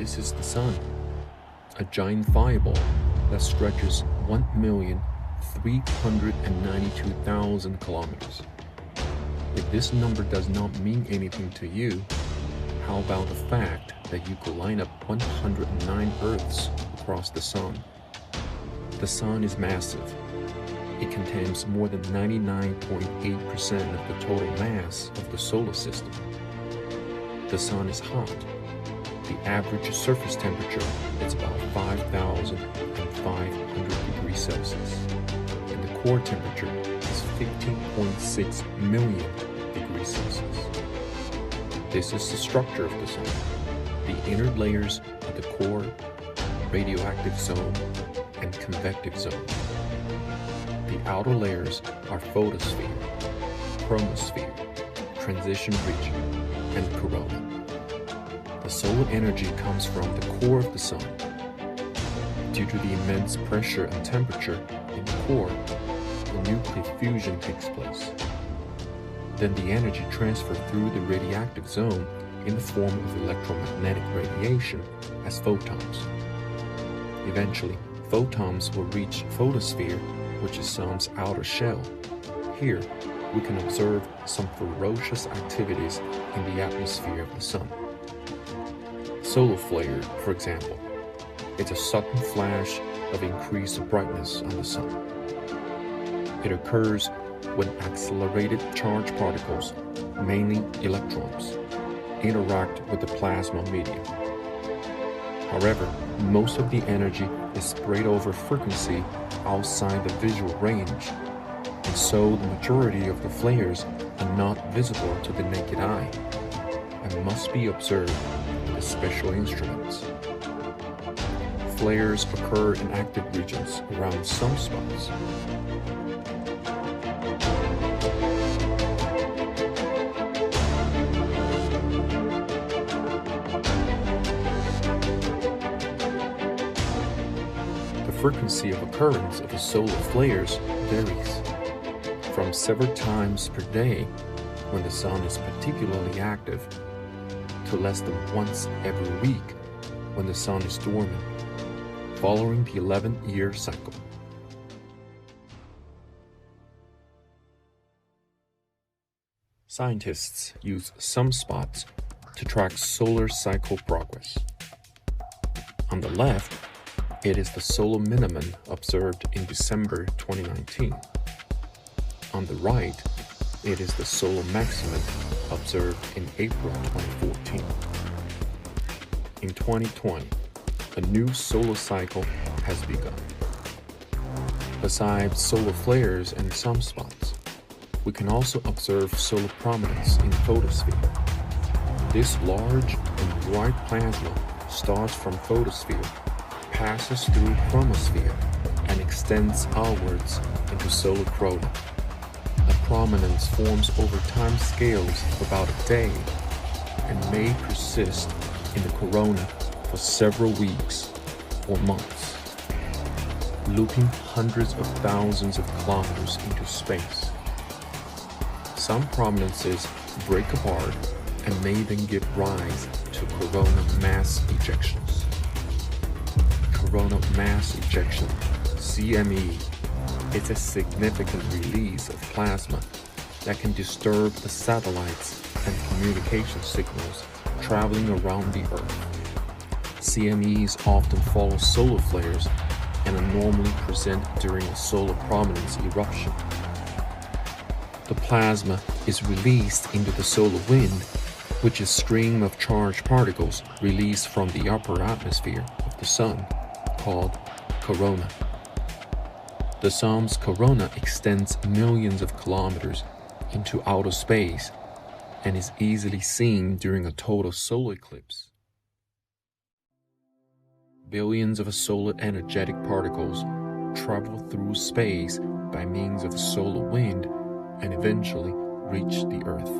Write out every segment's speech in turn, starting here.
This is the Sun, a giant fireball that stretches 1,392,000 kilometers. If this number does not mean anything to you, how about the fact that you could line up 109 Earths across the Sun? The Sun is massive. It contains more than 99.8% of the total mass of the solar system. The Sun is hot. The average surface temperature is about 5,500 degrees Celsius, and the core temperature is 15.6 million degrees Celsius. This is the structure of the Sun. The inner layers are the core, radioactive zone, and convective zone. The outer layers are photosphere, chromosphere, transition region, and corona. The solar energy comes from the core of the Sun. Due to the immense pressure and temperature in the core, the nuclear fusion takes place. Then the energy transfers through the radioactive zone in the form of electromagnetic radiation as photons. Eventually, photons will reach photosphere, which is Sun's outer shell. Here, we can observe some ferocious activities in the atmosphere of the Sun. Solar flare, for example, is a sudden flash of increased brightness on the Sun. It occurs when accelerated charged particles, mainly electrons, interact with the plasma medium. However, most of the energy is spread over frequency outside the visual range, and so the majority of the flares are not visible to the naked eye and must be observed with special instruments. Flares occur in active regions around sunspots. The frequency of occurrence of the solar flares varies from several times per day when the Sun is particularly active to less than once every week when the Sun is dormant, following the 11-year cycle. Scientists use sunspots to track solar cycle progress. On the left, it is the solar minimum observed in December 2019. On the right, it is the solar maximum observed in April 2014. In 2020, a new solar cycle has begun. Besides solar flares and sunspots, we can also observe solar prominence in photosphere. This large and bright plasma starts from photosphere, passes through chromosphere, and extends outwards into solar corona. A prominence forms over time scales of about a day and may persist in the corona for several weeks or months, looping hundreds of thousands of kilometers into space. Some prominences break apart and may then give rise to corona mass ejections. Corona mass ejection, CME, is a significant release of plasma that can disturb the satellites and communication signals traveling around the Earth. CMEs often follow solar flares and are normally present during a solar prominence eruption. The plasma is released into the solar wind, which is a stream of charged particles released from the upper atmosphere of the Sun, called corona. The Sun's corona extends millions of kilometers into outer space and is easily seen during a total solar eclipse. Billions of solar energetic particles travel through space by means of solar wind and eventually reach the Earth.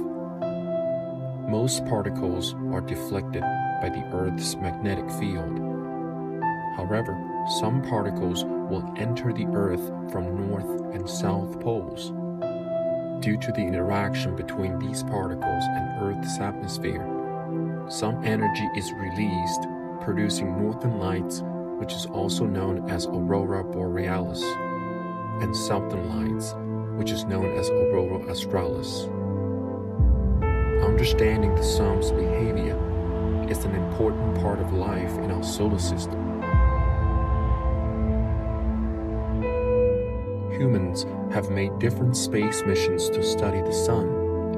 Most particles are deflected by the Earth's magnetic field. However, some particles will enter the Earth from north and south poles. Due to the interaction between these particles and Earth's atmosphere, some energy is released producing northern lights, which is also known as aurora borealis, and southern lights, which is known as aurora australis. Understanding the sun's behavior is an important part of life in our solar system. Humans have made different space missions to study the sun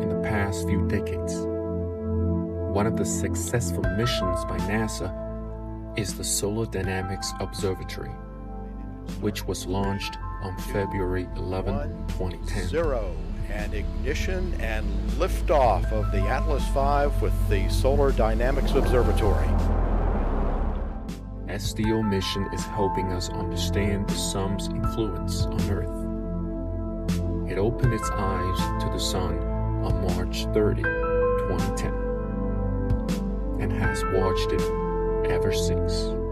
in the past few decades. One of the successful missions by NASA is the Solar Dynamics Observatory, which was launched on February 11, 2010. 0 and ignition and liftoff of the Atlas V with the Solar Dynamics Observatory. SDO mission is helping us understand the sun's influence on Earth. It opened its eyes to the sun on March 30, 2010, and has watched it ever since.